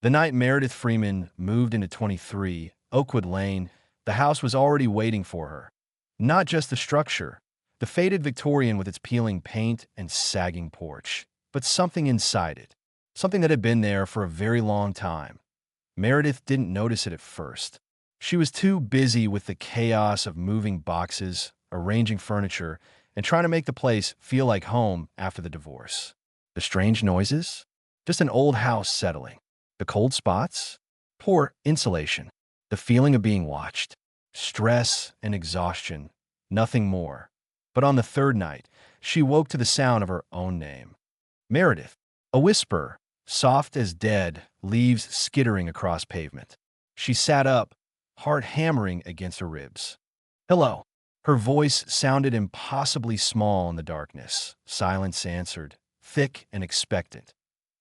The night Meredith Freeman moved into 23 Oakwood Lane, the house was already waiting for her. Not just the structure, the faded Victorian with its peeling paint and sagging porch, but something inside it. Something that had been there for a very long time. Meredith didn't notice it at first. She was too busy with the chaos of moving boxes, arranging furniture, and trying to make the place feel like home after the divorce. The strange noises? Just an old house settling. The cold spots? Poor insulation. The feeling of being watched. Stress and exhaustion. Nothing more. But on the third night, she woke to the sound of her own name. Meredith. A whisper, soft as dead, leaves skittering across pavement. She sat up, heart hammering against her ribs. Hello. Her voice sounded impossibly small in the darkness. Silence answered, thick and expectant.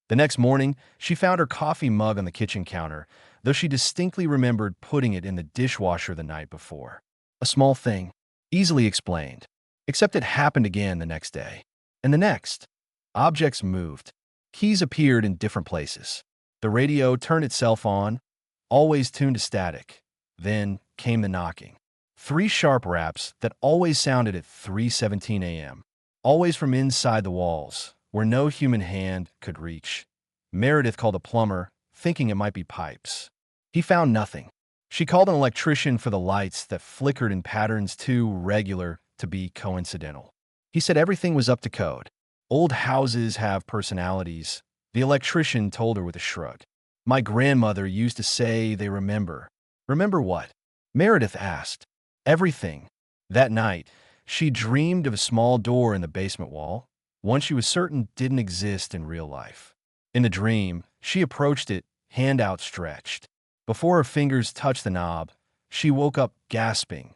The next morning, she found her coffee mug on the kitchen counter, though she distinctly remembered putting it in the dishwasher the night before. A small thing, easily explained, except it happened again the next day. And the next. Objects moved. Keys appeared in different places. The radio turned itself on, always tuned to static. Then came the knocking. 3 sharp raps that always sounded at 3:17 a.m., always from inside the walls, where no human hand could reach. Meredith called a plumber, thinking it might be pipes. He found nothing. She called an electrician for the lights that flickered in patterns too regular to be coincidental. He said everything was up to code. Old houses have personalities, the electrician told her with a shrug. My grandmother used to say they remember. Remember what? Meredith asked. Everything. That night, she dreamed of a small door in the basement wall, one she was certain didn't exist in real life. In the dream, she approached it, hand outstretched. Before her fingers touched the knob, she woke up gasping.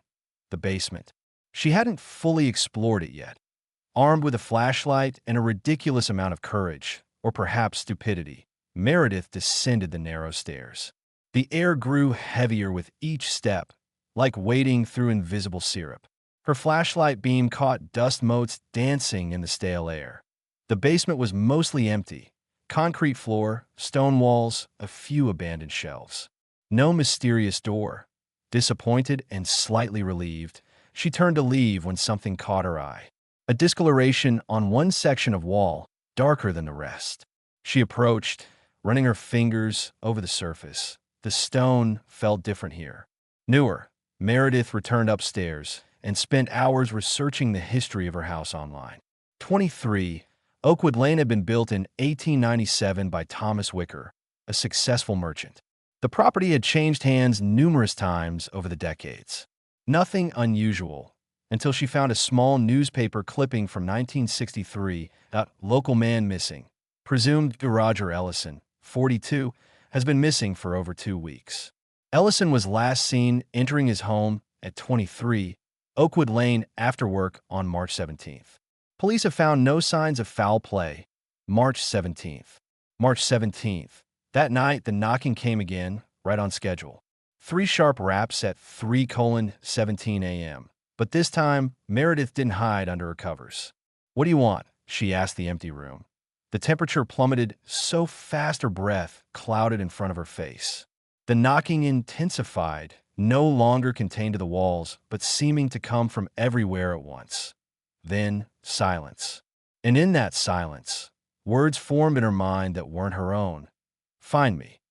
The basement. She hadn't fully explored it yet. Armed with a flashlight and a ridiculous amount of courage, or perhaps stupidity, Meredith descended the narrow stairs. The air grew heavier with each step, like wading through invisible syrup. Her flashlight beam caught dust motes dancing in the stale air. The basement was mostly empty. Concrete floor, stone walls, a few abandoned shelves. No mysterious door. Disappointed and slightly relieved, she turned to leave when something caught her eye. A discoloration on one section of wall, darker than the rest. She approached, running her fingers over the surface. The stone felt different here. Newer. Meredith returned upstairs and spent hours researching the history of her house online. 23. Oakwood Lane had been built in 1897 by Thomas Wicker, a successful merchant. The property had changed hands numerous times over the decades. Nothing unusual, until she found a small newspaper clipping from 1963 that local man missing. Presumed Roger Ellison, 42, has been missing for over 2 weeks. Ellison was last seen entering his home at 23 Oakwood Lane after work on March 17th. Police have found no signs of foul play. March 17th. March 17th. That night, the knocking came again, right on schedule. 3 sharp raps at 3:17 a.m. But this time, Meredith didn't hide under her covers. What do you want? She asked the empty room. The temperature plummeted so fast her breath clouded in front of her face. The knocking intensified, no longer contained to the walls, but seeming to come from everywhere at once. Then, silence. And in that silence, words formed in her mind that weren't her own. Find me.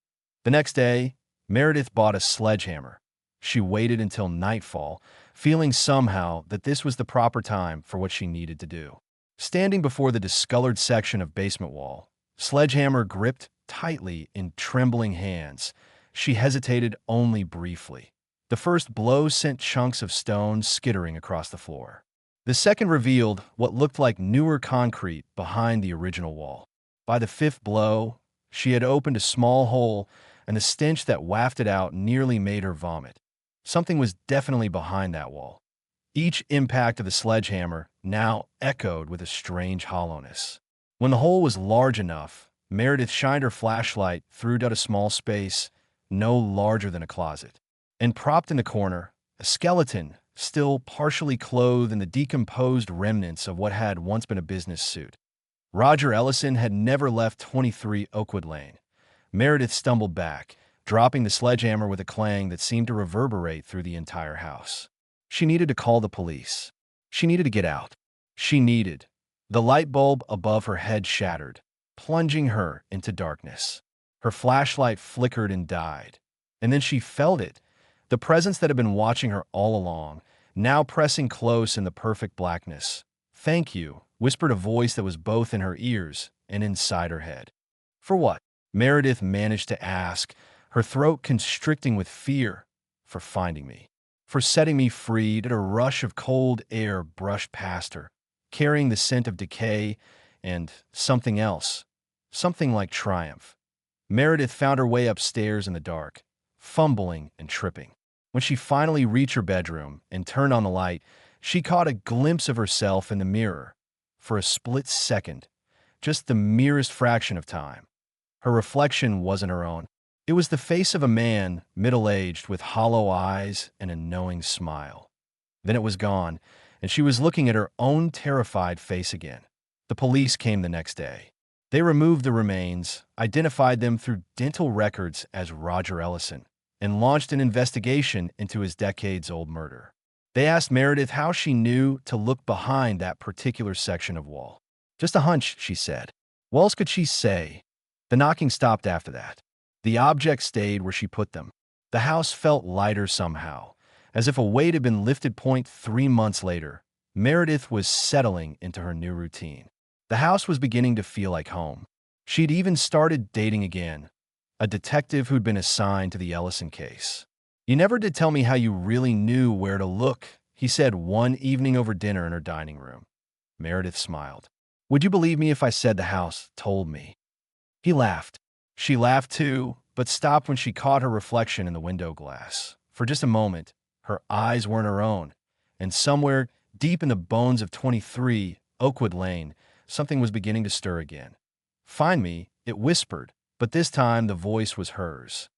The next day, Meredith bought a sledgehammer. She waited until nightfall, feeling somehow that this was the proper time for what she needed to do. Standing before the discolored section of basement wall, sledgehammer gripped tightly in trembling hands, she hesitated only briefly. The first blow sent chunks of stone skittering across the floor. The second revealed what looked like newer concrete behind the original wall. By the 5th blow, she had opened a small hole, and the stench that wafted out nearly made her vomit. Something was definitely behind that wall. Each impact of the sledgehammer now echoed with a strange hollowness. When the hole was large enough, Meredith shined her flashlight through a small space, no larger than a closet. And propped in the corner, a skeleton, still partially clothed in the decomposed remnants of what had once been a business suit. Roger Ellison had never left 23 Oakwood Lane, Meredith stumbled back, dropping the sledgehammer with a clang that seemed to reverberate through the entire house. She needed to call the police. She needed to get out. She needed. The light bulb above her head shattered, plunging her into darkness. Her flashlight flickered and died. And then she felt it, the presence that had been watching her all along, now pressing close in the perfect blackness. "Thank you," whispered a voice that was both in her ears and inside her head. "For what?" Meredith managed to ask, her throat constricting with fear. "For finding me. For setting me free." Did a rush of cold air brush past her, carrying the scent of decay and something else, something like triumph. Meredith found her way upstairs in the dark, fumbling and tripping. When she finally reached her bedroom and turned on the light, she caught a glimpse of herself in the mirror. For a split second, just the merest fraction of time, her reflection wasn't her own. It was the face of a man, middle-aged, with hollow eyes and a knowing smile. Then it was gone, and she was looking at her own terrified face again. The police came the next day. They removed the remains, identified them through dental records as Roger Ellison, and launched an investigation into his decades-old murder. They asked Meredith how she knew to look behind that particular section of wall. "Just a hunch," she said. What else could she say? The knocking stopped after that. The objects stayed where she put them. The house felt lighter somehow, as if a weight had been lifted. 3 months later, Meredith was settling into her new routine. The house was beginning to feel like home. She'd even started dating again, a detective who'd been assigned to the Ellison case. "You never did tell me how you really knew where to look," he said one evening over dinner in her dining room. Meredith smiled. "Would you believe me if I said the house told me?" He laughed. She laughed too, but stopped when she caught her reflection in the window glass. For just a moment, her eyes weren't her own, and somewhere deep in the bones of 23 Oakwood Lane, something was beginning to stir again. "Find me," it whispered, but this time the voice was hers.